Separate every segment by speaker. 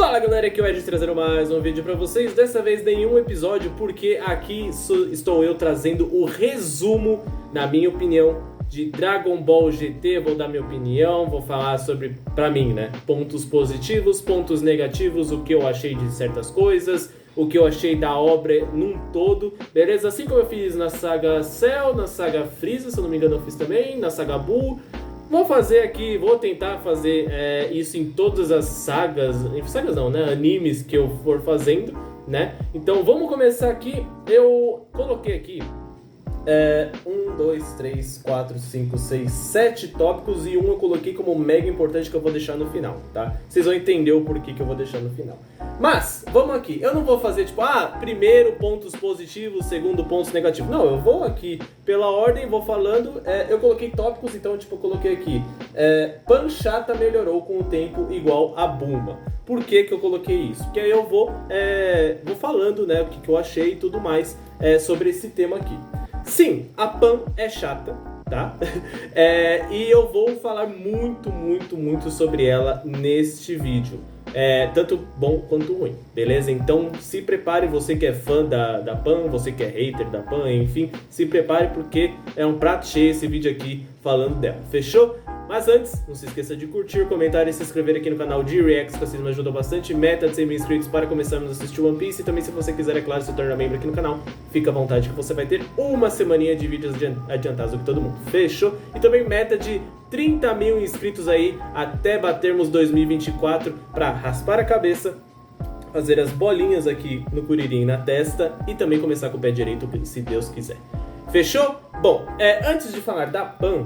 Speaker 1: Fala galera, aqui é o Ed trazendo mais um vídeo pra vocês. Dessa vez nenhum episódio, porque aqui estou eu trazendo o resumo, na minha opinião, de Dragon Ball GT. Vou dar minha opinião, vou falar sobre, pra mim, né, pontos positivos, pontos negativos, o que eu achei de certas coisas, o que eu achei da obra num todo, beleza? Assim como eu fiz na saga Cell, na saga Freeza, se eu não me engano eu fiz também, na saga Buu. Vou fazer aqui, vou tentar fazer isso em todas as sagas não, né, animes que eu for fazendo, né? Então vamos começar aqui. Eu coloquei aqui 1, 2, 3, 4, 5, 6, 7 tópicos e um eu coloquei como mega importante que eu vou deixar no final, tá? Vocês vão entender o porquê que eu vou deixar no final. Mas, vamos aqui, eu não vou fazer tipo, primeiro pontos positivos, segundo pontos negativos. Não, eu vou aqui pela ordem, vou falando, eu coloquei tópicos, então tipo, eu coloquei aqui, Panchata melhorou com o tempo igual a Bulma. Por que que eu coloquei isso? Porque aí eu vou falando, né, o que eu achei e tudo mais sobre esse tema aqui. Sim, a Pan é chata, tá? E eu vou falar muito sobre ela neste vídeo. Tanto bom quanto ruim, beleza? Então se prepare, você que é fã da Pan, você que é hater da Pan, enfim, se prepare porque é um prato cheio esse vídeo aqui falando dela, fechou? Mas antes, não se esqueça de curtir, comentar e se inscrever aqui no canal de Reacts, que vocês me ajudam bastante. Meta de 100 mil inscritos para começarmos a assistir One Piece. E também, se você quiser, é claro, se tornar membro aqui no canal, fica à vontade que você vai ter uma semaninha de vídeos adiantados do que todo mundo. Fechou? E também meta de 30 mil inscritos aí até batermos 2024 para raspar a cabeça, fazer as bolinhas aqui no curirim na testa e também começar com o pé direito, se Deus quiser. Fechou? Bom, antes de falar da Pan,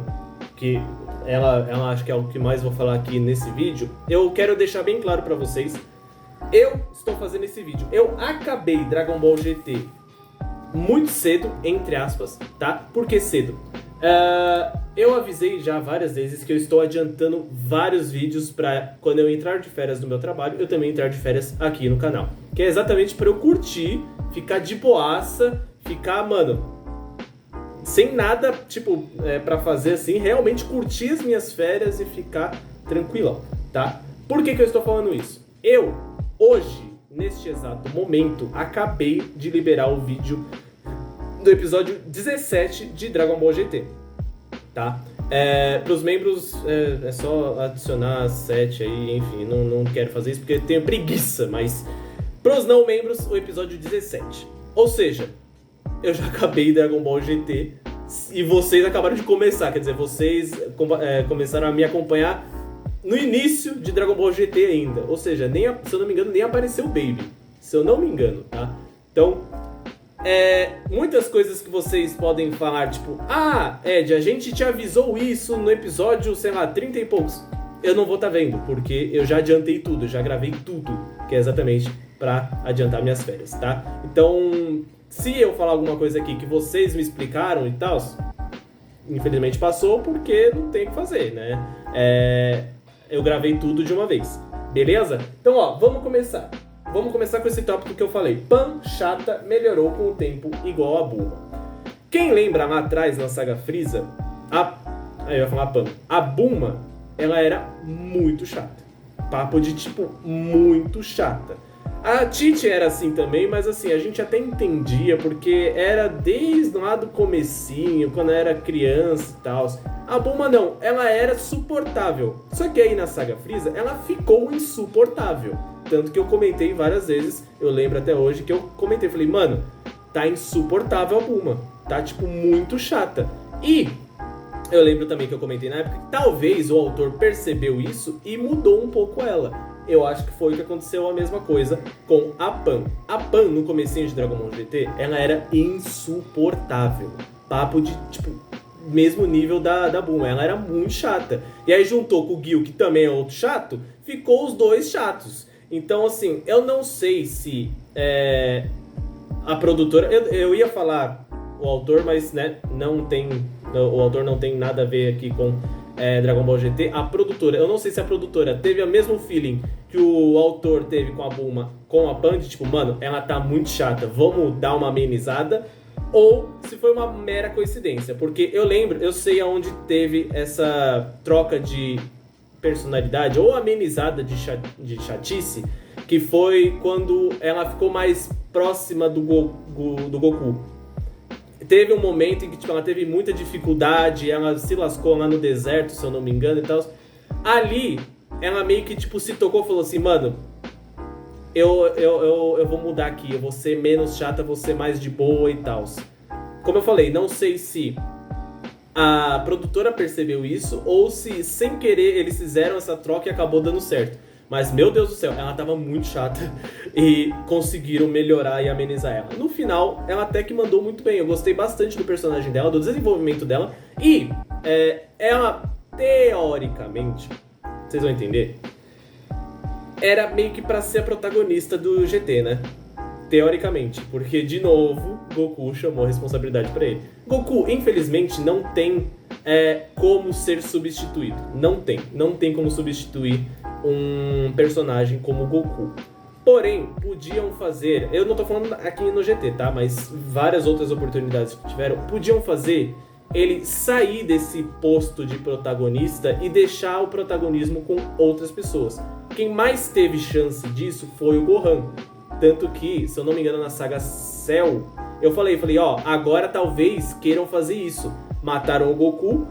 Speaker 1: que ela acho que é o que mais vou falar aqui nesse vídeo, eu quero deixar bem claro pra vocês, eu estou fazendo esse vídeo, eu acabei Dragon Ball GT muito cedo, entre aspas, tá? Por que cedo? Eu avisei já várias vezes que eu estou adiantando vários vídeos pra quando eu entrar de férias no meu trabalho, eu também entrar de férias aqui no canal. Que é exatamente pra eu curtir, ficar de boaça, ficar, mano, sem nada, tipo, pra fazer assim, realmente curtir as minhas férias e ficar tranquilão, tá? Por que que eu estou falando isso? Eu, hoje, neste exato momento, acabei de liberar o vídeo do episódio 17 de Dragon Ball GT, tá? Pros membros, é só adicionar 7 aí, enfim, não quero fazer isso porque eu tenho preguiça, mas pros não membros, o episódio 17. Ou seja, eu já acabei Dragon Ball GT e vocês acabaram de começar, quer dizer, vocês começaram a me acompanhar no início de Dragon Ball GT ainda, ou seja, se eu não me engano, nem apareceu o Baby, se eu não me engano, tá? Então, muitas coisas que vocês podem falar, tipo, Ed, a gente te avisou isso no episódio, sei lá, 30 e poucos, eu não vou estar vendo, porque eu já adiantei tudo, eu já gravei tudo, que é exatamente pra adiantar minhas férias, tá? Então, se eu falar alguma coisa aqui que vocês me explicaram e tal, infelizmente passou porque não tem o que fazer, né? Eu gravei tudo de uma vez, beleza? Então, ó, vamos começar. Vamos começar com esse tópico que eu falei. Panchata melhorou com o tempo igual a Bulma. Quem lembra lá atrás, na saga Freeza, eu ia falar Pan. A Bulma, ela era muito chata. Papo de, tipo, muito chata. A Tite era assim também, mas assim, a gente até entendia, porque era desde lá do comecinho, quando era criança e tal. A Bulma não, ela era suportável. Só que aí na saga Freeza, ela ficou insuportável. Tanto que eu comentei várias vezes, eu lembro até hoje que eu comentei, falei, mano, tá insuportável a Bulma. Tá, tipo, muito chata. E eu lembro também que eu comentei na época que talvez o autor percebeu isso e mudou um pouco ela. Eu acho que foi o que aconteceu a mesma coisa com a Pan. A Pan, no comecinho de Dragon Ball GT, ela era insuportável. Papo de, tipo, mesmo nível da Bulma. Ela era muito chata. E aí juntou com o Gil, que também é outro chato, ficou os dois chatos. Então, assim, eu não sei se a produtora... Eu ia falar o autor, mas, né, o autor não tem nada a ver aqui com Dragon Ball GT. A produtora, eu não sei se a produtora teve o mesmo feeling que o autor teve com a Bulma, com a Pan, tipo, mano, ela tá muito chata, vamos dar uma amenizada, ou se foi uma mera coincidência, porque eu sei aonde teve essa troca de personalidade ou amenizada de chatice, que foi quando ela ficou mais próxima do Goku. Teve um momento em que tipo, ela teve muita dificuldade, ela se lascou lá no deserto, se eu não me engano e tal. Ali, ela meio que tipo, se tocou e falou assim, mano, eu vou mudar aqui, eu vou ser menos chata, vou ser mais de boa e tal. Como eu falei, não sei se a produtora percebeu isso ou se, sem querer, eles fizeram essa troca e acabou dando certo. Mas, meu Deus do céu, ela tava muito chata e conseguiram melhorar e amenizar ela. No final, ela até que mandou muito bem. Eu gostei bastante do personagem dela, do desenvolvimento dela. E ela, teoricamente, vocês vão entender, era meio que pra ser a protagonista do GT, né? Teoricamente. Porque, de novo, Goku chamou a responsabilidade pra ele. Goku, infelizmente, não tem como ser substituído. Não tem como substituir um personagem como Goku. Porém, podiam fazer... Eu não tô falando aqui no GT, tá? Mas várias outras oportunidades que tiveram. Podiam fazer ele sair desse posto de protagonista e deixar o protagonismo com outras pessoas. Quem mais teve chance disso foi o Gohan. Tanto que, se eu não me engano, na saga Cell, eu falei, ó, agora talvez queiram fazer isso. Mataram o Goku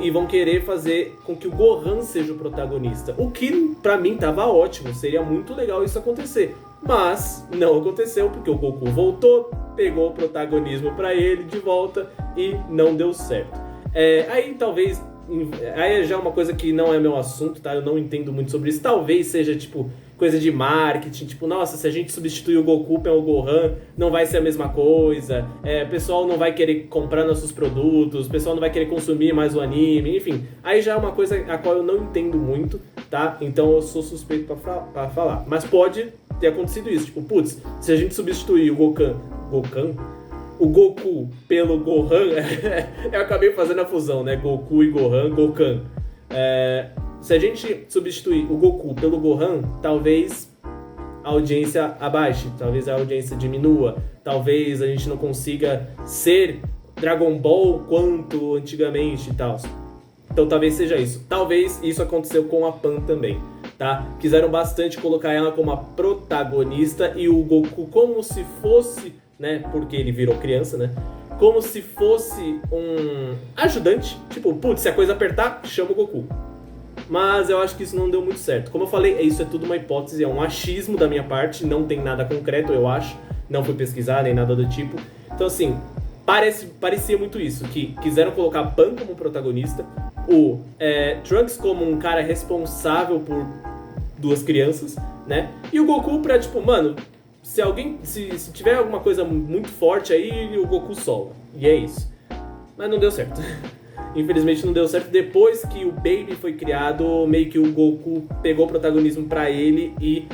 Speaker 1: e vão querer fazer com que o Gohan seja o protagonista. O que, pra mim, tava ótimo. Seria muito legal isso acontecer. Mas não aconteceu, porque o Goku voltou, pegou o protagonismo pra ele de volta e não deu certo. Aí, talvez... Aí já é uma coisa que não é meu assunto, tá? Eu não entendo muito sobre isso. Talvez seja, tipo... coisa de marketing, tipo, nossa, se a gente substituir o Goku pelo Gohan, não vai ser a mesma coisa, o pessoal não vai querer comprar nossos produtos, o pessoal não vai querer consumir mais o anime, enfim. Aí já é uma coisa a qual eu não entendo muito, tá? Então eu sou suspeito pra falar. Mas pode ter acontecido isso, tipo, putz, se a gente substituir o o Goku pelo Gohan, eu acabei fazendo a fusão, né? Goku e Gohan. Se a gente substituir o Goku pelo Gohan, talvez a audiência abaixe, talvez a audiência diminua, talvez a gente não consiga ser Dragon Ball quanto antigamente e tal. Então talvez seja isso. Talvez isso aconteceu com a Pan também, tá? Quiseram bastante colocar ela como a protagonista e o Goku como se fosse, né, porque ele virou criança, né? Como se fosse um ajudante, tipo, putz, se a coisa apertar, chama o Goku. Mas eu acho que isso não deu muito certo. Como eu falei, isso é tudo uma hipótese, é um achismo da minha parte, não tem nada concreto, eu acho. Não fui pesquisar, nem nada do tipo. Então, assim, parecia muito isso, que quiseram colocar a Pan como protagonista, o Trunks como um cara responsável por duas crianças, né? E o Goku pra, tipo, mano, se tiver alguma coisa muito forte aí, o Goku solta. E é isso. Mas não deu certo. Infelizmente não deu certo. Depois que o Baby foi criado, meio que o Goku pegou o protagonismo pra ele e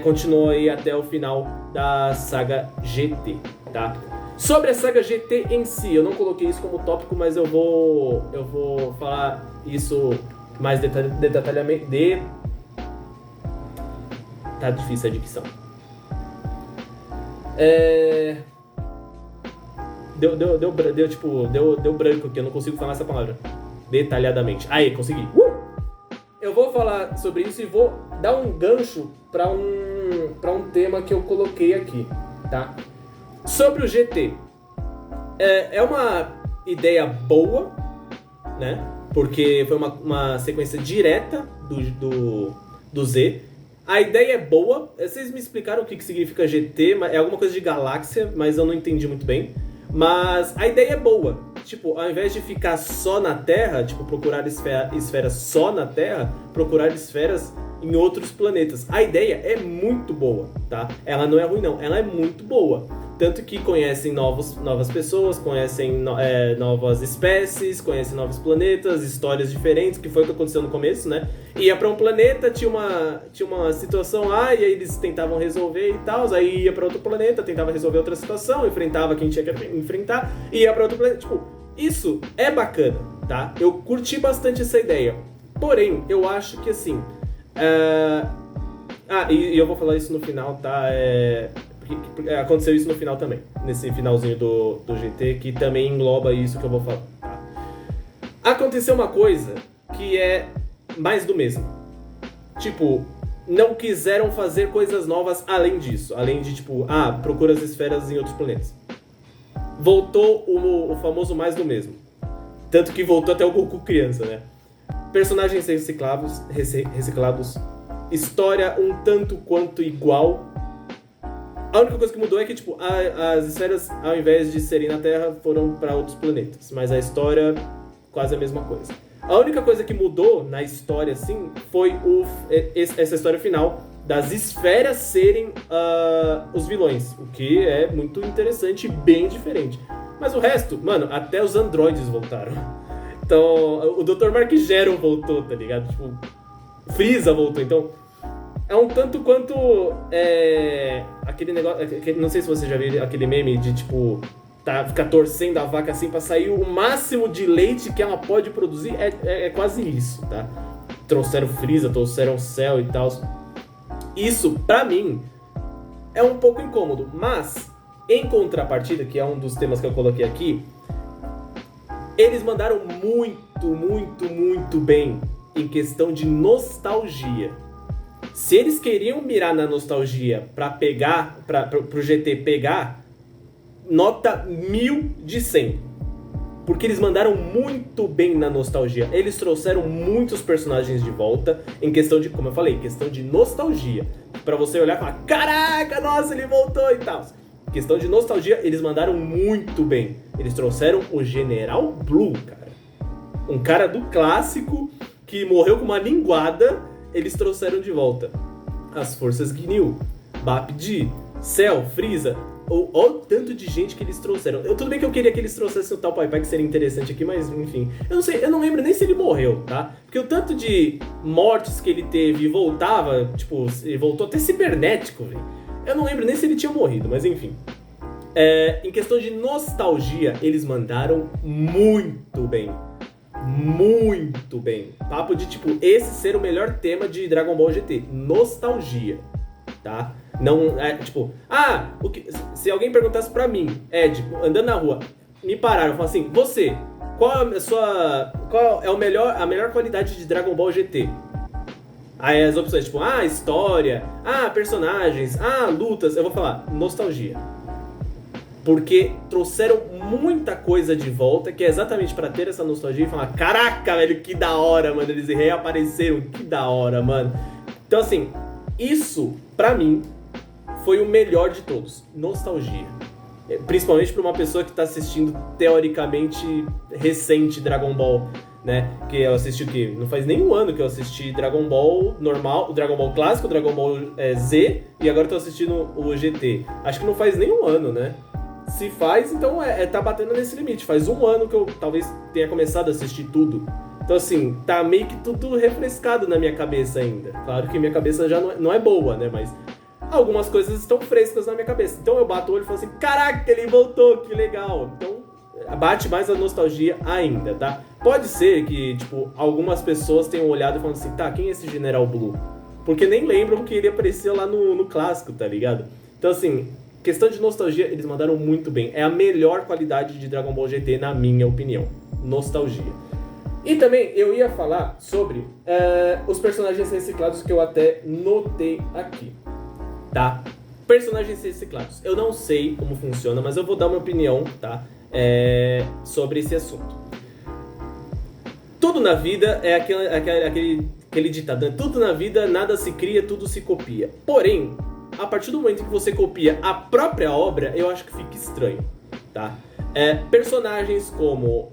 Speaker 1: continuou aí até o final da saga GT, tá? Sobre a saga GT em si, eu não coloquei isso como tópico, mas eu vou falar isso mais detalhadamente. Tá difícil a dicção. Deu branco aqui, eu não consigo falar essa palavra detalhadamente. Aí, consegui. Eu vou falar sobre isso e vou dar um gancho pra um tema que eu coloquei aqui, tá? Sobre o GT. É uma ideia boa, né? Porque foi uma sequência direta do Z. A ideia é boa. Vocês me explicaram o que significa GT, é alguma coisa de galáxia, mas eu não entendi muito bem. Mas a ideia é boa. Tipo, ao invés de ficar só na Terra, tipo, procurar esferas só na Terra, procurar esferas em outros planetas. A ideia é muito boa, tá? Ela não é ruim, não. Ela é muito boa. Tanto que conhecem novas pessoas, conhecem novas espécies, conhecem novos planetas, histórias diferentes, que foi o que aconteceu no começo, né? Ia pra um planeta, tinha uma situação lá, e aí eles tentavam resolver e tal, aí ia pra outro planeta, tentava resolver outra situação, enfrentava quem tinha que enfrentar, e ia pra outro planeta. Tipo, isso é bacana, tá? Eu curti bastante essa ideia. Porém, eu acho que assim... e eu vou falar isso no final, tá? Aconteceu isso no final também, nesse finalzinho do GT, que também engloba isso que eu vou falar, tá? Aconteceu uma coisa que é mais do mesmo. Tipo, não quiseram fazer coisas novas além disso. Além de, tipo, procura as esferas em outros planetas. Voltou o famoso mais do mesmo. Tanto que voltou até o Goku criança, né? Personagens reciclados. História um tanto quanto igual. A única coisa que mudou é que, tipo, as esferas, ao invés de serem na Terra, foram para outros planetas. Mas a história, quase a mesma coisa. A única coisa que mudou na história, assim, foi essa história final das esferas serem os vilões. O que é muito interessante e bem diferente. Mas o resto, mano, até os androides voltaram. Então, o Dr. Mark Zero voltou, tá ligado? Tipo, Frieza voltou. Então, é um tanto quanto aquele negócio... Não sei se você já viu aquele meme de, tipo... ficar torcendo a vaca assim pra sair o máximo de leite que ela pode produzir. É quase isso, tá? Trouxeram Frieza, trouxeram Cell e tal. Isso, pra mim, é um pouco incômodo. Mas, em contrapartida, que é um dos temas que eu coloquei aqui, eles mandaram muito bem em questão de nostalgia. Se eles queriam mirar na nostalgia pro GT pegar, nota 1000 de 100. Porque eles mandaram muito bem na nostalgia. Eles trouxeram muitos personagens de volta em questão de, como eu falei, questão de nostalgia. Pra você olhar e falar, caraca, nossa, ele voltou e tal. Questão de nostalgia, eles mandaram muito bem. Eles trouxeram o General Blue, cara. Um cara do clássico que morreu com uma linguada, eles trouxeram de volta. As forças Ginyu, Bapdi, Cell, Frieza. Olha o tanto de gente que eles trouxeram. Tudo bem que eu queria que eles trouxessem o tal Pai Pai, que seria interessante aqui, mas enfim. Eu não lembro nem se ele morreu, tá? Porque o tanto de mortes que ele teve e voltava, tipo, ele voltou até cibernético, velho. Eu não lembro nem se ele tinha morrido, mas enfim. Em questão de nostalgia, eles mandaram muito bem. Muito bem. Papo de, tipo, esse ser o melhor tema de Dragon Ball GT. Nostalgia, tá? Não, tipo... se alguém perguntasse pra mim, Ed, andando na rua, me pararam e falaram assim, você, qual é a melhor qualidade de Dragon Ball GT? Aí as opções, tipo, história, personagens, lutas, eu vou falar, nostalgia. Porque trouxeram muita coisa de volta, que é exatamente pra ter essa nostalgia e falar, caraca, velho, que da hora, mano, eles reapareceram, que da hora, mano. Então, assim, isso, pra mim, foi o melhor de todos, nostalgia. Principalmente pra uma pessoa que tá assistindo, teoricamente, recente Dragon Ball, né? Que eu assisti o quê? Não faz nem um ano que eu assisti Dragon Ball normal, o Dragon Ball clássico, o Dragon Ball Z, e agora eu tô assistindo o GT. Acho que não faz nem um ano, né? Se faz, então tá batendo nesse limite. Faz um ano que eu talvez tenha começado a assistir tudo. Então assim, tá meio que tudo refrescado na minha cabeça ainda. Claro que minha cabeça já não é boa, né? Mas algumas coisas estão frescas na minha cabeça. Então eu bato o olho e falo assim, caraca, ele voltou, que legal. Então bate mais a nostalgia ainda, tá? Pode ser que, tipo, algumas pessoas tenham olhado e falado assim, tá, quem é esse General Blue? Porque nem lembram que ele apareceu lá no clássico, tá ligado? Então assim, questão de nostalgia, eles mandaram muito bem. É a melhor qualidade de Dragon Ball GT, na minha opinião. Nostalgia. E também eu ia falar sobre os personagens reciclados que eu até notei aqui, tá? Personagens reciclados. Eu não sei como funciona, mas eu vou dar uma opinião, tá? Sobre esse assunto. Tudo na vida é aquele ditado, né? Tudo na vida, nada se cria, tudo se copia. Porém, a partir do momento que você copia a própria obra, eu acho que fica estranho, tá? Personagens como...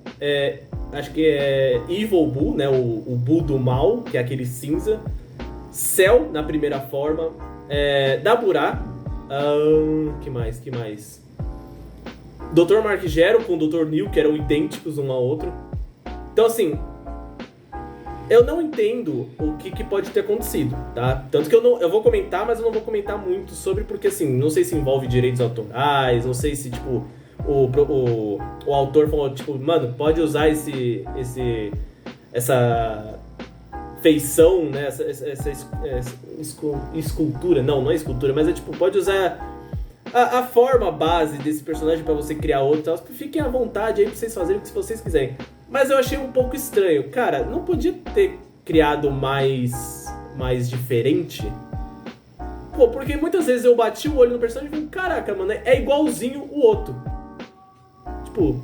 Speaker 1: acho que é Evil Buu, né? O Buu do mal, que é aquele cinza. Cell, na primeira forma. Daburá. Que mais? Dr. Mark Zero com o Dr. Neil, que eram idênticos um ao outro. Então, assim... eu não entendo o que pode ter acontecido, tá? Tanto que eu vou comentar, mas eu não vou comentar muito sobre, porque assim, não sei se envolve direitos autorais, não sei se, tipo, o autor falou, tipo, mano, pode usar essa feição, né, essa escultura, não é escultura, mas tipo, pode usar a forma base desse personagem pra você criar outro, então, fiquem à vontade aí pra vocês fazerem o que vocês quiserem. Mas eu achei um pouco estranho. Cara, não podia ter criado mais mais diferente. Pô, porque muitas vezes eu bati o olho no personagem e falei, caraca, mano, é igualzinho o outro. Tipo,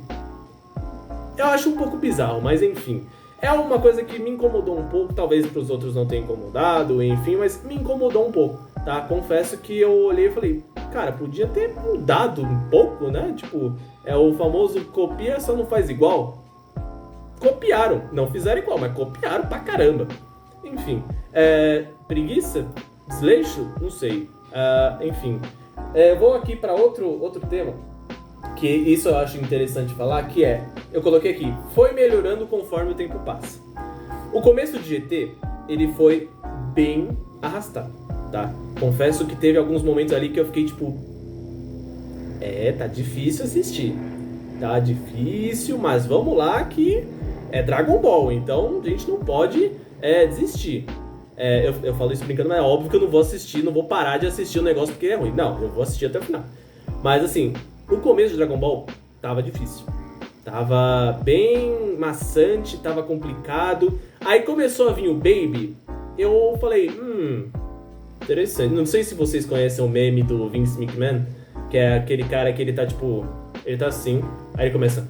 Speaker 1: eu acho um pouco bizarro, mas enfim. É uma coisa que me incomodou um pouco, talvez pros outros não tenha incomodado, enfim, mas me incomodou um pouco, tá? Confesso que eu olhei e falei, cara, podia ter mudado um pouco, né? Tipo, é o famoso copia, só não faz igual. Copiaram, não fizeram igual, mas copiaram pra caramba. Enfim, preguiça? Desleixo? Não sei. Enfim, vou aqui para outro tema, que isso eu acho interessante falar, que eu coloquei aqui, foi melhorando conforme o tempo passa. O começo de GT, ele foi bem arrastado, tá? Confesso que teve alguns momentos ali que eu fiquei tipo, tá difícil assistir. Tá difícil, mas vamos lá que é Dragon Ball, então a gente não pode desistir. Eu falo isso brincando, mas é óbvio que eu não vou assistir, não vou parar de assistir o negócio porque é ruim. Não, eu vou assistir até o final. Mas assim, no começo de Dragon Ball, tava difícil. Tava bem maçante, tava complicado. Aí começou a vir o Baby, eu falei, interessante. Não sei se vocês conhecem o meme do Vince McMahon, que é aquele cara que ele tá tipo, ele tá assim, aí ele começa,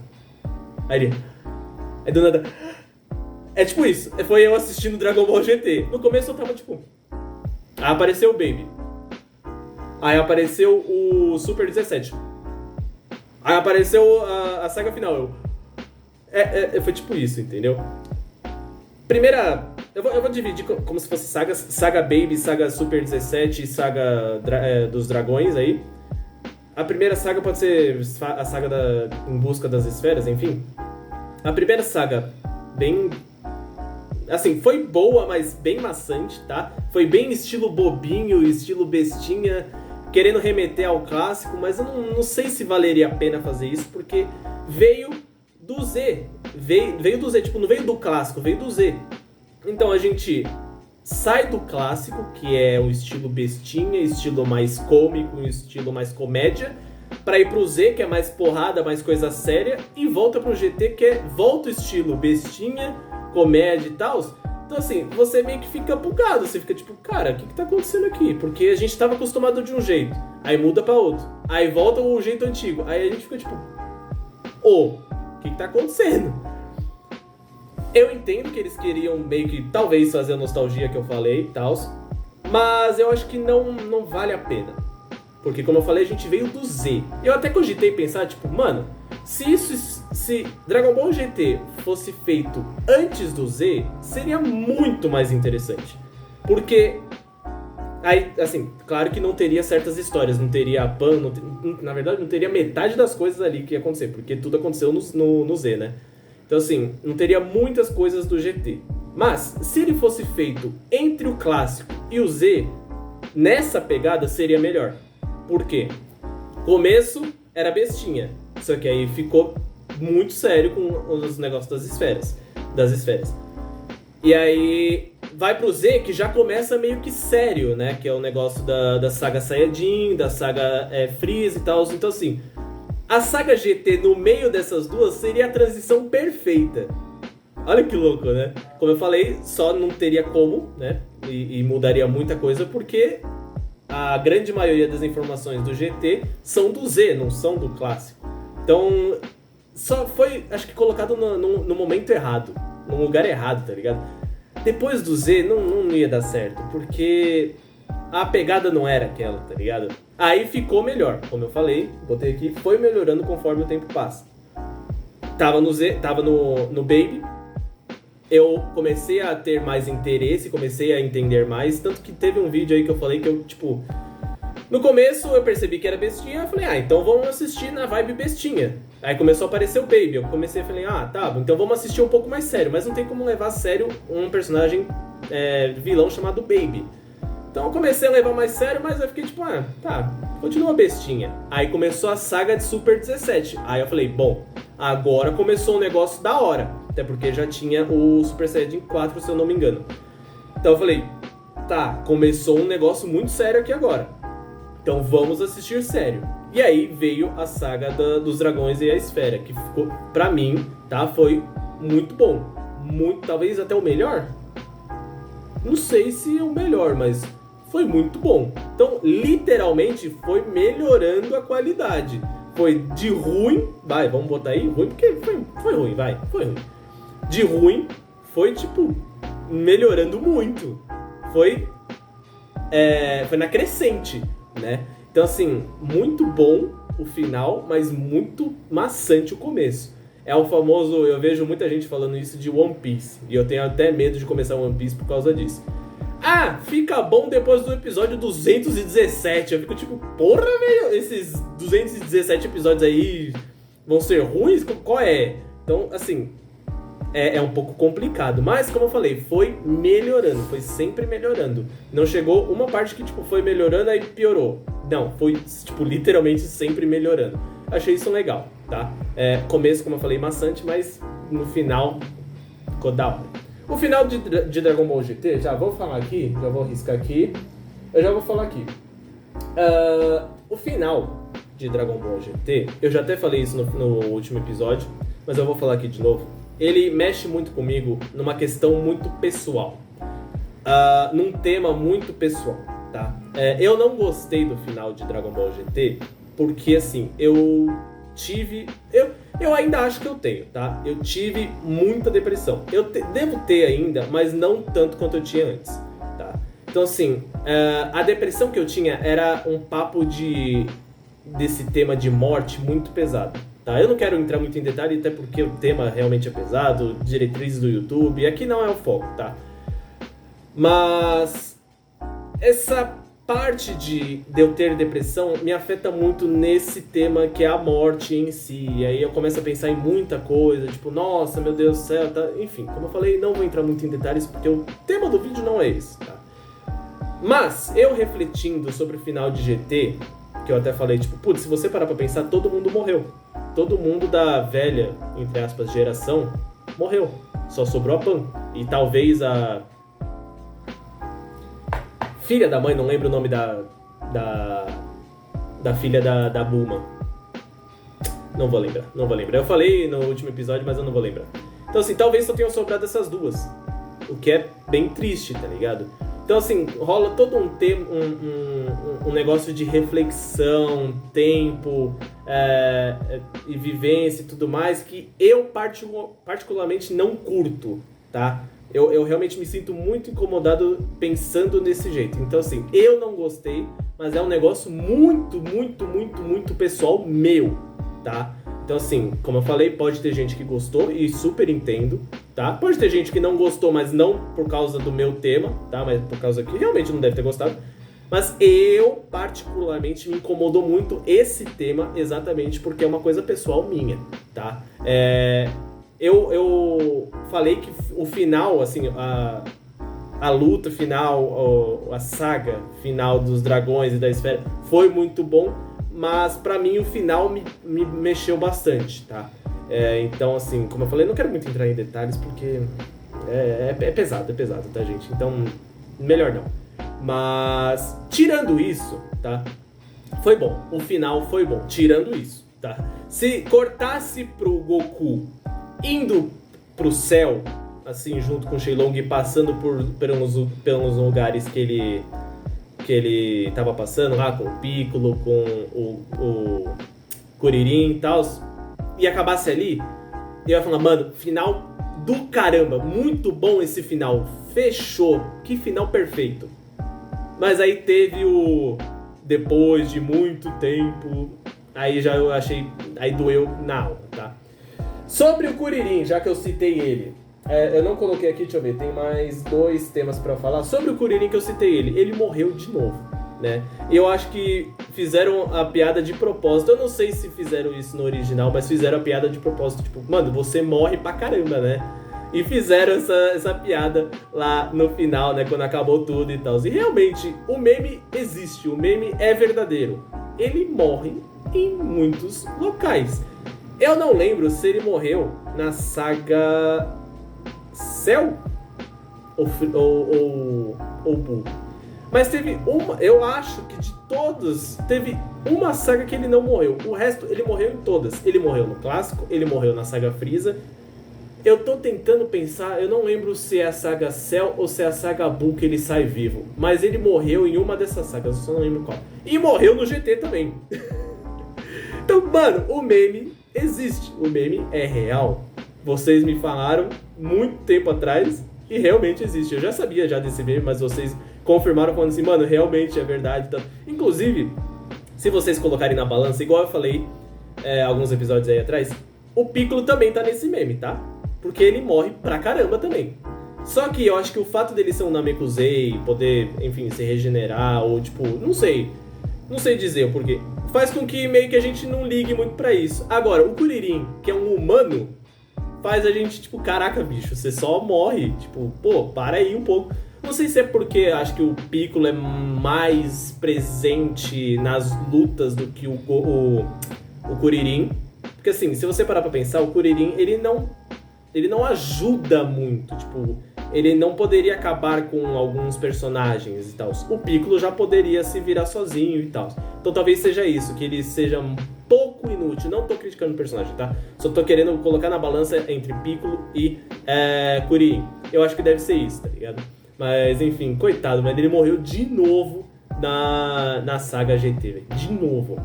Speaker 1: aí do nada... É tipo isso, foi eu assistindo Dragon Ball GT. No começo eu tava tipo... Aí apareceu o Baby. Aí apareceu o Super 17. Aí apareceu a saga final. Foi tipo isso, entendeu? Primeira... Eu vou dividir como se fosse saga Baby, saga Super 17 e saga dos dragões aí. A primeira saga pode ser a saga Em Busca das Esferas, enfim. A primeira saga, bem... Assim, foi boa, mas bem maçante, tá? Foi bem estilo bobinho, estilo bestinha, querendo remeter ao clássico, mas eu não sei se valeria a pena fazer isso, porque veio do Z. Veio do Z, tipo, não veio do clássico, veio do Z. Então a gente sai do clássico, que é um estilo bestinha, estilo mais cômico, um estilo mais comédia, pra ir pro Z, que é mais porrada, mais coisa séria, e volta pro GT, que volta o estilo bestinha, comédia e tal. Então assim, você meio que fica bugado, você fica tipo, cara, o que tá acontecendo aqui? Porque a gente tava acostumado de um jeito, aí muda pra outro, aí volta o jeito antigo, aí a gente fica tipo, o que tá acontecendo? Eu entendo que eles queriam meio que, talvez, fazer a nostalgia que eu falei e tal, mas eu acho que não vale a pena. Porque, como eu falei, a gente veio do Z. Eu até cogitei pensar, tipo, mano, se Dragon Ball GT fosse feito antes do Z, seria muito mais interessante. Porque, aí, assim, claro que não teria certas histórias, não teria a Pan, na verdade não teria metade das coisas ali que ia acontecer, porque tudo aconteceu no Z, né? Então, assim, não teria muitas coisas do GT. Mas, se ele fosse feito entre o clássico e o Z, nessa pegada seria melhor. Por quê? Começo era bestinha, só que aí ficou muito sério com os negócios das esferas. E aí vai pro Z, que já começa meio que sério, né? Que é o negócio da saga Saiyajin, da saga Freeza e tal. Então assim, a saga GT no meio dessas duas seria a transição perfeita. Olha que louco, né? Como eu falei, só não teria como, né? E mudaria muita coisa porque a grande maioria das informações do GT são do Z, não são do clássico. Então, só foi, acho que, colocado no momento errado, no lugar errado, tá ligado? Depois do Z, não ia dar certo, porque a pegada não era aquela, tá ligado? Aí ficou melhor, como eu falei, botei aqui, foi melhorando conforme o tempo passa. Tava no Z, tava no Baby, eu comecei a ter mais interesse, comecei a entender mais, tanto que teve um vídeo aí que eu falei que eu, tipo... No começo eu percebi que era bestinha, eu falei, então vamos assistir na vibe bestinha. Aí começou a aparecer o Baby, eu comecei a falar, tá, então vamos assistir um pouco mais sério, mas não tem como levar a sério um personagem vilão chamado Baby. Então eu comecei a levar mais sério, mas eu fiquei tipo, tá, continua bestinha. Aí começou a saga de Super 17, aí eu falei, bom, agora começou um negócio da hora. Até porque já tinha o Super Saiyajin 4, se eu não me engano. Então eu falei, tá, começou um negócio muito sério aqui agora. Então vamos assistir sério. E aí veio a saga dos dragões e a esfera, que ficou, pra mim, tá, foi muito bom. Muito, talvez até o melhor. Não sei se é o melhor, mas foi muito bom. Então, literalmente, foi melhorando a qualidade. Foi de ruim, vamos botar aí, ruim, porque foi ruim, foi ruim. De ruim, foi, tipo, melhorando muito. Foi na crescente, né? Então, assim, muito bom o final, mas muito maçante o começo. É o famoso, eu vejo muita gente falando isso de One Piece, e eu tenho até medo de começar One Piece por causa disso. Fica bom depois do episódio 217. Eu fico tipo, porra, velho, esses 217 episódios aí vão ser ruins? Qual é? Então, assim, é um pouco complicado. Mas, como eu falei, foi melhorando, foi sempre melhorando. Não chegou uma parte que, tipo, foi melhorando aí piorou. Não, foi, tipo, literalmente sempre melhorando. Achei isso legal, tá? Começo, como eu falei, maçante, mas no final ficou da hora. O final de Dragon Ball GT, já vou falar aqui, já vou arriscar aqui. Eu já vou falar aqui. O final de Dragon Ball GT, eu já até falei isso no último episódio, mas eu vou falar aqui de novo. Ele mexe muito comigo numa questão muito pessoal. Num tema muito pessoal, tá? Eu não gostei do final de Dragon Ball GT, porque assim, eu ainda acho que eu tenho, tá? Eu tive muita depressão. Devo ter ainda, mas não tanto quanto eu tinha antes, tá? Então, assim, a depressão que eu tinha era um papo desse tema de morte muito pesado, tá? Eu não quero entrar muito em detalhe, até porque o tema realmente é pesado, diretrizes do YouTube, aqui não é o foco, tá? Mas essa parte de eu ter depressão me afeta muito nesse tema que é a morte em si. E aí eu começo a pensar em muita coisa, tipo, nossa, meu Deus do céu, tá? Enfim, como eu falei, não vou entrar muito em detalhes porque o tema do vídeo não é esse, tá? Mas eu refletindo sobre o final de GT, que eu até falei, tipo, putz, se você parar pra pensar, todo mundo morreu. Todo mundo da velha, entre aspas, geração, morreu. Só sobrou a Pan. E talvez a filha da mãe, não lembro o nome da filha da Bulma. Não vou lembrar. Eu falei no último episódio, mas eu não vou lembrar. Então, assim, talvez só tenham sobrado essas duas. O que é bem triste, tá ligado? Então, assim, rola todo um negócio de reflexão, tempo, e vivência e tudo mais, que eu particularmente não curto, tá? Eu realmente me sinto muito incomodado pensando desse jeito. Então, assim, eu não gostei, mas é um negócio muito, muito, muito, muito pessoal meu, tá? Então, assim, como eu falei, pode ter gente que gostou e super entendo, tá? Pode ter gente que não gostou, mas não por causa do meu tema, tá? Mas por causa que realmente não deve ter gostado. Mas eu, particularmente, me incomodou muito esse tema exatamente porque é uma coisa pessoal minha, tá? Eu falei que o final, assim, a luta final, a saga final dos dragões e da esfera foi muito bom, mas pra mim o final me mexeu bastante, tá? Então, assim, como eu falei, não quero muito entrar em detalhes porque é pesado, tá, gente? Então, melhor não. Mas, tirando isso, tá? Foi bom, o final foi bom, tirando isso, tá? Se cortasse pro Goku indo pro céu, assim, junto com o Shenlong e passando pelos lugares que ele tava passando lá, com o Piccolo, com o Kuririn e tal, e acabasse ali, eu ia falar, mano, final do caramba, muito bom esse final, fechou, que final perfeito. Mas aí teve depois de muito tempo, aí já eu achei, aí doeu na alma, tá? Sobre o Kuririn, já que eu citei ele, eu não coloquei aqui, deixa eu ver, tem mais 2 temas pra falar. Sobre o Kuririn que eu citei ele morreu de novo, né? Eu acho que fizeram a piada de propósito, eu não sei se fizeram isso no original, mas fizeram a piada de propósito, tipo, mano, você morre pra caramba, né? E fizeram essa piada lá no final, né, quando acabou tudo e tal. E realmente, o meme existe, o meme é verdadeiro. Ele morre em muitos locais. Eu não lembro se ele morreu na saga Cell ou Buu. Mas teve uma, eu acho que de todos, teve uma saga que ele não morreu. O resto, ele morreu em todas. Ele morreu no clássico, ele morreu na saga Frieza Eu tô tentando pensar, eu não lembro se é a saga Cell ou se é a saga Buu que ele sai vivo. Mas ele morreu em uma dessas sagas, eu só não lembro qual. E morreu no GT também. Então, mano, o meme existe. O meme é real. Vocês me falaram muito tempo atrás e realmente existe. Eu já sabia já desse meme, mas vocês confirmaram falando assim, mano, realmente é verdade. Então, inclusive, se vocês colocarem na balança, igual eu falei alguns episódios aí atrás, o Piccolo também tá nesse meme, tá? Porque ele morre pra caramba também. Só que eu acho que o fato dele ser um Namekusei, poder, enfim, se regenerar, ou tipo, não sei dizer o porquê, faz com que meio que a gente não ligue muito pra isso. Agora, o Kuririn, que é um humano, faz a gente, tipo, caraca, bicho, você só morre. Tipo, pô, para aí um pouco. Não sei se é porque acho que o Piccolo é mais presente nas lutas do que o Kuririn. Porque assim, se você parar pra pensar, o Kuririn, ele não ajuda muito, tipo, ele não poderia acabar com alguns personagens e tal. O Piccolo já poderia se virar sozinho e tal. Então talvez seja isso, que ele seja um pouco inútil. Não tô criticando o personagem, tá? Só tô querendo colocar na balança entre Piccolo e Kuririn. Eu acho que deve ser isso, tá ligado? Mas enfim, coitado, mas ele morreu de novo na saga GT, velho. De novo.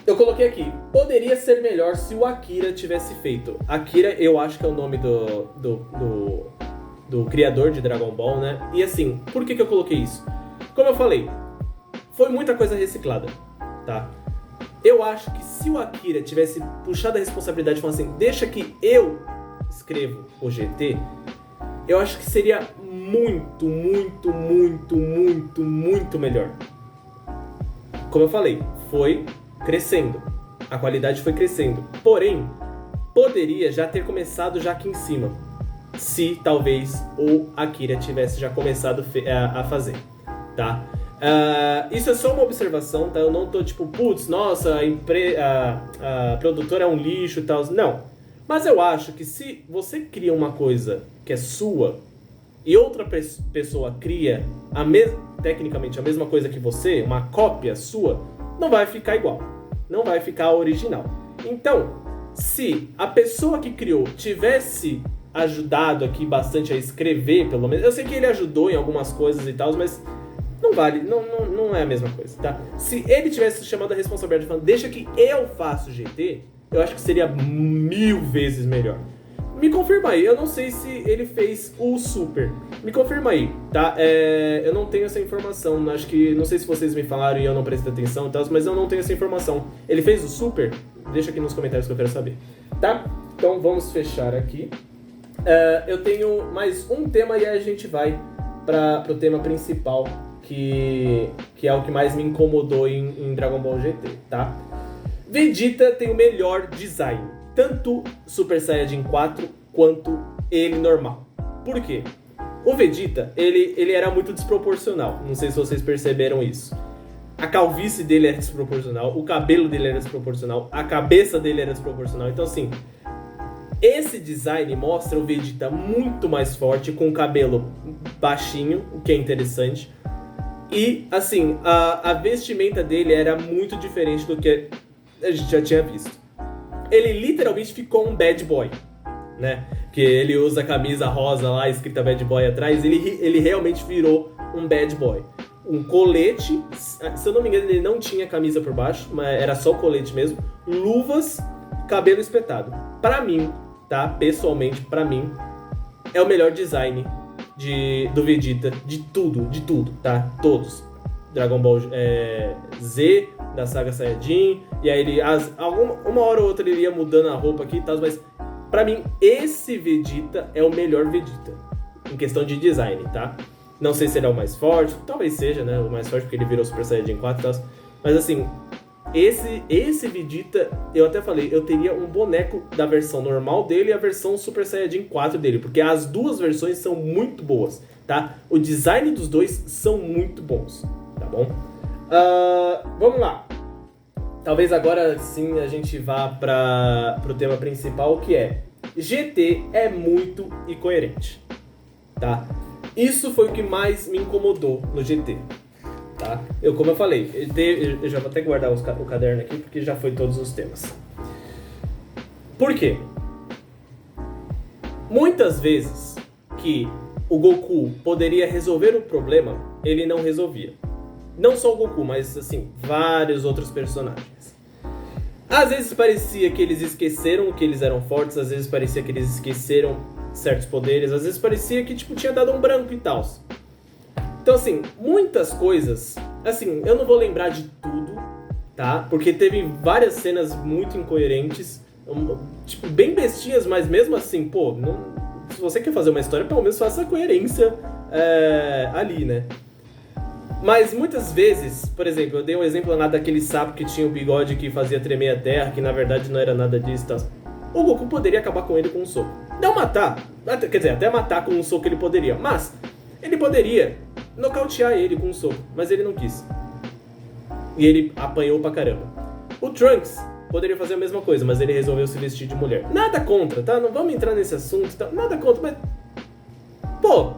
Speaker 1: Eu coloquei aqui, poderia ser melhor se o Akira tivesse feito. Akira, eu acho que é o nome do criador de Dragon Ball, né? E assim, por que eu coloquei isso? Como eu falei, foi muita coisa reciclada, tá? Eu acho que se o Akira tivesse puxado a responsabilidade e falado assim, deixa que eu escrevo o GT, eu acho que seria muito, muito, muito, muito, muito melhor. Como eu falei, foi crescendo, a qualidade foi crescendo, porém, poderia já ter começado já aqui em cima, se talvez o Akira tivesse já começado a fazer, tá? Isso é só uma observação, tá? Eu não tô tipo, putz, nossa, a produtora é um lixo e tal, não. Mas eu acho que se você cria uma coisa que é sua e outra pessoa cria tecnicamente a mesma coisa que você, uma cópia sua, não vai ficar igual, não vai ficar original. Então, se a pessoa que criou tivesse ajudado aqui bastante a escrever, pelo menos, eu sei que ele ajudou em algumas coisas e tal, mas não vale, não é a mesma coisa, tá? Se ele tivesse chamado a responsabilidade falando, deixa que eu faço o GT, eu acho que seria 1000 vezes melhor. Me confirma aí, eu não sei se ele fez o Super. Me confirma aí, tá? Eu não tenho essa informação, acho que, não sei se vocês me falaram e eu não prestei atenção e tal, mas eu não tenho essa informação. Ele fez o Super? Deixa aqui nos comentários que eu quero saber, tá? Então vamos fechar aqui. Eu tenho mais um tema e aí a gente vai pro tema principal, que é o que mais me incomodou em Dragon Ball GT, tá? Vegeta tem o melhor design, tanto Super Saiyajin 4 quanto ele normal. Por quê? O Vegeta, ele era muito desproporcional, não sei se vocês perceberam isso. A calvície dele era desproporcional, o cabelo dele era desproporcional, a cabeça dele era desproporcional. Então assim, esse design mostra o Vegeta muito mais forte, com o cabelo baixinho, o que é interessante. E assim, a vestimenta dele era muito diferente do que a gente já tinha visto. Ele literalmente ficou um bad boy, né? Que ele usa a camisa rosa lá, escrita bad boy atrás, ele realmente virou um bad boy. Um colete, se eu não me engano ele não tinha camisa por baixo, mas era só o colete mesmo. Luvas, cabelo espetado. Pra mim, tá? Pessoalmente, pra mim, é o melhor design do Vegeta, de tudo, tá? Todos. Dragon Ball Z, da saga Saiyajin, e aí ele, uma hora ou outra ele ia mudando a roupa aqui e tal, mas pra mim esse Vegeta é o melhor Vegeta, em questão de design, tá? Não sei se ele é o mais forte, talvez seja, né, o mais forte porque ele virou Super Saiyajin 4 e tal, mas assim, esse Vegeta, eu até falei, eu teria um boneco da versão normal dele e a versão Super Saiyajin 4 dele, porque as duas versões são muito boas, tá? O design dos dois são muito bons, tá bom? Vamos lá. Talvez agora sim a gente vá pro tema principal, que é GT é muito incoerente, tá? Isso foi o que mais me incomodou no GT, tá? Como eu falei, eu já vou até guardar o caderno aqui, porque já foi todos os temas. Por quê? Muitas vezes que o Goku poderia resolver o problema, ele não resolvia. Não só o Goku, mas assim, vários outros personagens. Às vezes parecia que eles esqueceram que eles eram fortes, às vezes parecia que eles esqueceram certos poderes, às vezes parecia que tipo, tinha dado um branco e tal. Então assim, muitas coisas, assim, eu não vou lembrar de tudo, tá? Porque teve várias cenas muito incoerentes, tipo, bem bestinhas, mas mesmo assim, pô, não, se você quer fazer uma história, pelo menos faça a coerência ali, né? Mas muitas vezes, por exemplo, eu dei um exemplo lá daquele sapo que tinha o bigode que fazia tremer a terra, que na verdade não era nada disso e tal. O Goku poderia acabar com ele com um soco. Não matar, quer dizer, até matar com um soco ele poderia, mas ele poderia nocautear ele com um soco, mas ele não quis. E ele apanhou pra caramba. O Trunks poderia fazer a mesma coisa, mas ele resolveu se vestir de mulher. Nada contra, tá? Não vamos entrar nesse assunto, tá? Nada contra, mas... Pô,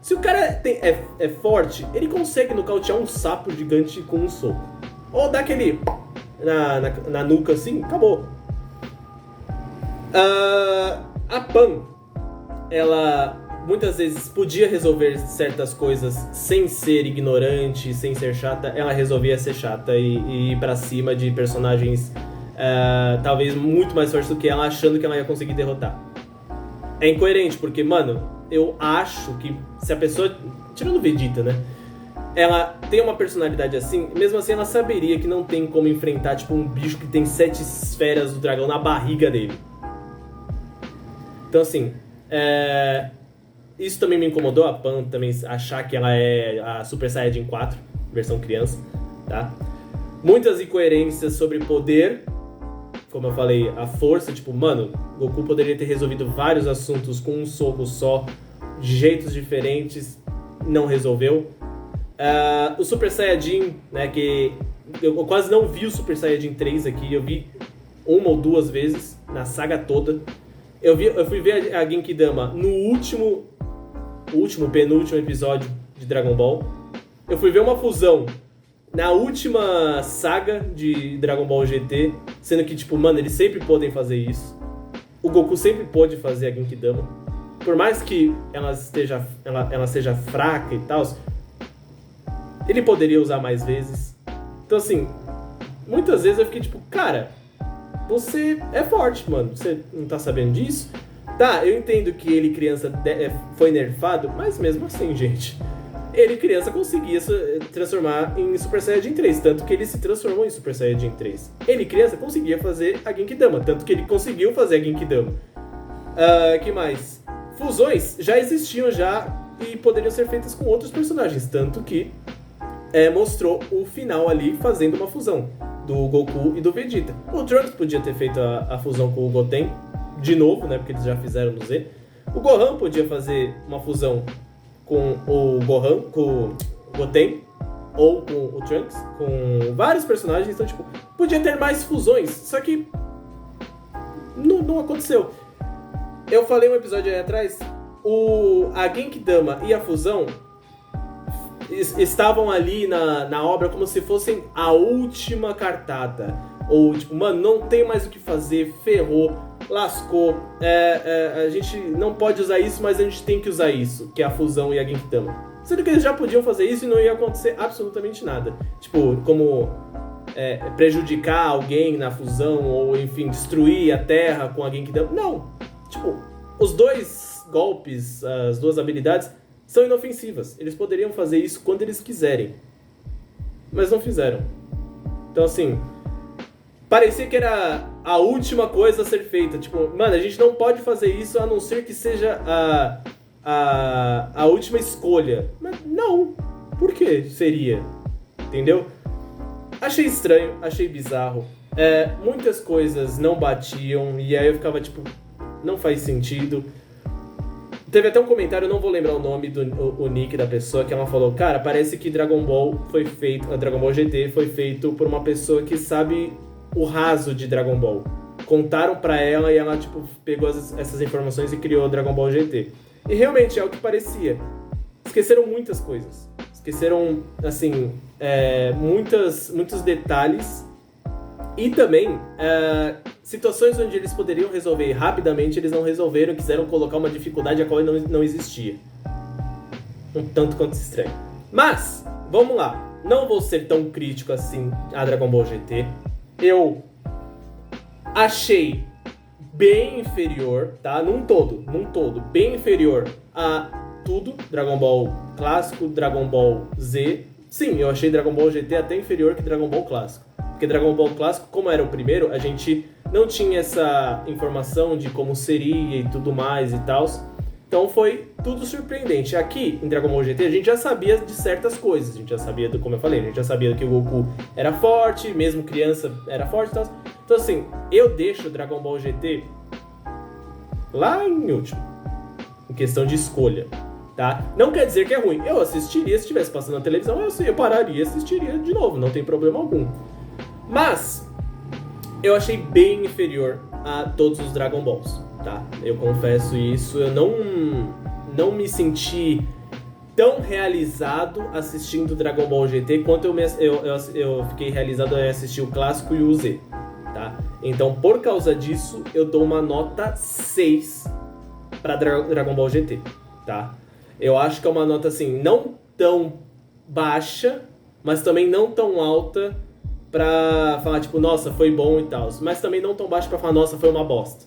Speaker 1: se o cara é forte, ele consegue nocautear um sapo gigante com um soco. Ou dar aquele... Na nuca assim, acabou. A Pan, ela muitas vezes podia resolver certas coisas sem ser ignorante, sem ser chata. Ela resolvia ser chata e ir pra cima de personagens talvez muito mais fortes do que ela, achando que ela ia conseguir derrotar. É incoerente, porque, mano, eu acho que se a pessoa, tirando o Vegeta, né, ela tem uma personalidade assim, mesmo assim ela saberia que não tem como enfrentar, tipo, um bicho que tem 7 esferas do dragão na barriga dele. Então, assim, isso também me incomodou, a Pan também achar que ela é a Super Saiyajin 4, versão criança, tá? Muitas incoerências sobre poder, como eu falei, a força, tipo, mano, Goku poderia ter resolvido vários assuntos com um soco só, de jeitos diferentes, não resolveu. O Super Saiyajin, né, que eu quase não vi o Super Saiyajin 3 aqui, eu vi uma ou duas vezes na saga toda. Eu fui ver a Genkidama no penúltimo episódio de Dragon Ball. Eu fui ver uma fusão na última saga de Dragon Ball GT, sendo que, tipo, mano, eles sempre podem fazer isso. O Goku sempre pôde fazer a Genkidama. Por mais que ela seja fraca e tal, ele poderia usar mais vezes. Então, assim, muitas vezes eu fiquei tipo, cara, você é forte, mano. Você não tá sabendo disso? Tá, eu entendo que ele, criança, foi nerfado, mas mesmo assim, gente, ele, criança, conseguia se transformar em Super Saiyajin 3, tanto que ele se transformou em Super Saiyajin 3. Ele, criança, conseguia fazer a Genkidama, tanto que ele conseguiu fazer a Genkidama. Que mais? Fusões já existiam e poderiam ser feitas com outros personagens, tanto que mostrou o final ali fazendo uma fusão do Goku e do Vegeta. O Trunks podia ter feito a fusão com o Goten, de novo, né, porque eles já fizeram no Z. O Gohan podia fazer uma fusão com o Gohan, com o Goten, ou com o Trunks, com vários personagens. Então, tipo, podia ter mais fusões, só que não aconteceu. Eu falei um episódio aí atrás, a Genkidama e a fusão estavam ali na obra como se fossem a última cartada. Ou tipo, mano, não tem mais o que fazer, ferrou, lascou, a gente não pode usar isso, mas a gente tem que usar isso, que é a fusão e a Genkidama. Sendo que eles já podiam fazer isso e não ia acontecer absolutamente nada. Tipo, como prejudicar alguém na fusão, ou enfim, destruir a Terra com a Genkidama. Não! Tipo, os dois golpes, as duas habilidades são inofensivas. Eles poderiam fazer isso quando eles quiserem. Mas não fizeram. Então, assim, parecia que era a última coisa a ser feita. Tipo, mano, a gente não pode fazer isso a não ser que seja a última escolha. Mas não. Por que seria? Entendeu? Achei estranho, achei bizarro. Muitas coisas não batiam. E aí eu ficava tipo, não faz sentido. Teve até um comentário, eu não vou lembrar o nome o nick da pessoa, que ela falou, cara, parece que Dragon Ball GT foi feito por uma pessoa que sabe o raso de Dragon Ball. Contaram pra ela e ela, tipo, pegou essas informações e criou Dragon Ball GT. E realmente é o que parecia. Esqueceram muitas coisas. Esqueceram, assim, muitos detalhes. E também situações onde eles poderiam resolver rapidamente, eles não resolveram, quiseram colocar uma dificuldade a qual não existia. Um tanto quanto estranho. Mas, vamos lá. Não vou ser tão crítico assim a Dragon Ball GT. Eu achei bem inferior, tá? Num todo, bem inferior a tudo. Dragon Ball clássico, Dragon Ball Z. Sim, eu achei Dragon Ball GT até inferior que Dragon Ball clássico. Porque Dragon Ball clássico, como era o primeiro, a gente não tinha essa informação de como seria e tudo mais e tal. Então foi tudo surpreendente. Aqui, em Dragon Ball GT, a gente já sabia de certas coisas. A gente já sabia, como eu falei, a gente já sabia que o Goku era forte, mesmo criança era forte e tal. Então assim, eu deixo Dragon Ball GT lá em último, em questão de escolha, tá? Não quer dizer que é ruim. Eu assistiria, se estivesse passando na televisão, eu pararia e assistiria de novo, não tem problema algum. Mas eu achei bem inferior a todos os Dragon Balls, tá? Eu confesso isso, eu não me senti tão realizado assistindo Dragon Ball GT quanto eu fiquei realizado em assistir o clássico e o Z, tá? Então, por causa disso, eu dou uma nota 6 para Dragon Ball GT, tá? Eu acho que é uma nota, assim, não tão baixa, mas também não tão alta pra falar, tipo, nossa, foi bom e tal. Mas também não tão baixo pra falar, nossa, foi uma bosta.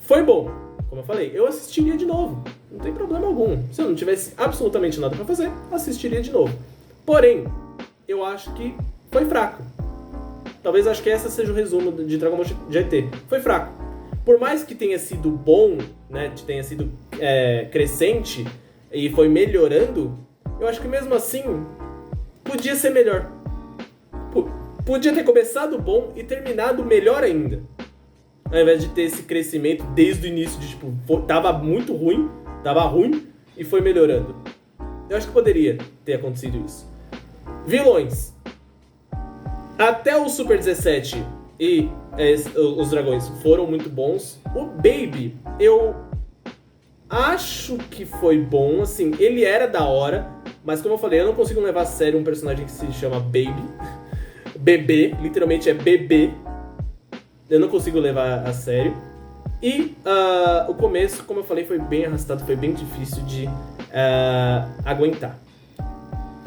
Speaker 1: Foi bom, como eu falei, eu assistiria de novo. Não tem problema algum. Se eu não tivesse absolutamente nada pra fazer, assistiria de novo. Porém, eu acho que foi fraco. Talvez acho que esse seja o resumo de Dragon Ball GT. Foi fraco. Por mais que tenha sido bom, né, tenha sido crescente e foi melhorando, eu acho que mesmo assim podia ser melhor. Podia ter começado bom e terminado melhor ainda. Ao invés de ter esse crescimento desde o início de, tipo, tava muito ruim, tava ruim e foi melhorando. Eu acho que poderia ter acontecido isso. Vilões. Até o Super 17 e os dragões foram muito bons. O Baby, eu acho que foi bom, assim, ele era da hora, mas como eu falei, eu não consigo levar a sério um personagem que se chama Baby. Bebê, literalmente é bebê. Eu não consigo levar a sério. E o começo, como eu falei, foi bem arrastado, foi bem difícil de aguentar.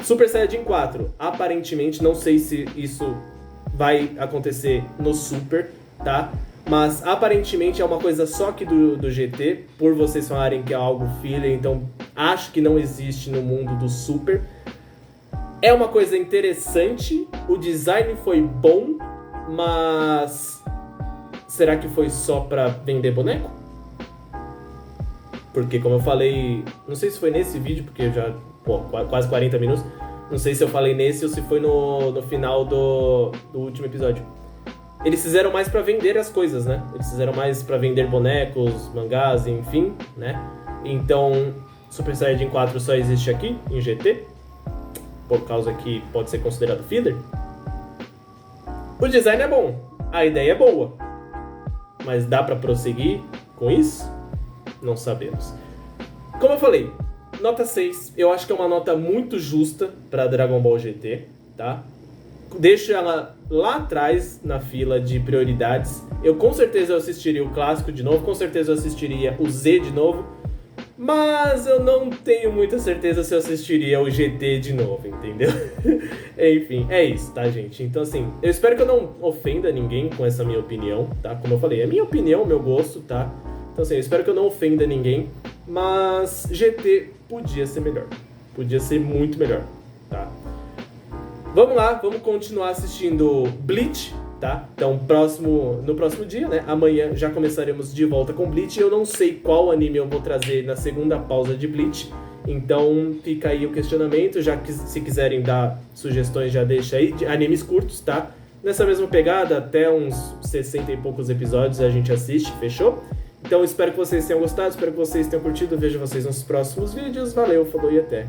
Speaker 1: Super Saiyajin 4, aparentemente, não sei se isso vai acontecer no Super, tá? Mas aparentemente é uma coisa só que do GT, por vocês falarem que é algo filler, então acho que não existe no mundo do Super. É uma coisa interessante, o design foi bom, mas será que foi só pra vender boneco? Porque como eu falei, não sei se foi nesse vídeo, porque eu já, quase 40 minutos, não sei se eu falei nesse ou se foi no final do último episódio. Eles fizeram mais pra vender as coisas, né? Eles fizeram mais pra vender bonecos, mangás, enfim, né? Então, Super Saiyajin 4 só existe aqui, em GT, por causa que pode ser considerado filler. O design é bom, a ideia é boa, mas dá pra prosseguir com isso? Não sabemos. Como eu falei, nota 6, eu acho que é uma nota muito justa pra Dragon Ball GT, tá? Deixo ela lá atrás na fila de prioridades. Eu com certeza assistiria o clássico de novo, com certeza eu assistiria o Z de novo, mas eu não tenho muita certeza se eu assistiria o GT de novo, entendeu? Enfim, é isso, tá, gente? Então, assim, eu espero que eu não ofenda ninguém com essa minha opinião, tá? Como eu falei, é minha opinião, meu gosto, tá? Então, assim, eu espero que eu não ofenda ninguém, mas GT podia ser melhor. Podia ser muito melhor, tá? Vamos lá, vamos continuar assistindo Bleach, tá? Então, no próximo dia, né? Amanhã já começaremos de volta com Bleach. Eu não sei qual anime eu vou trazer na segunda pausa de Bleach. Então, fica aí o questionamento. Já que se quiserem dar sugestões, já deixa aí. De animes curtos, tá? Nessa mesma pegada, até uns 60 e poucos episódios a gente assiste, fechou? Então, espero que vocês tenham gostado, espero que vocês tenham curtido. Vejo vocês nos próximos vídeos. Valeu, falou e até.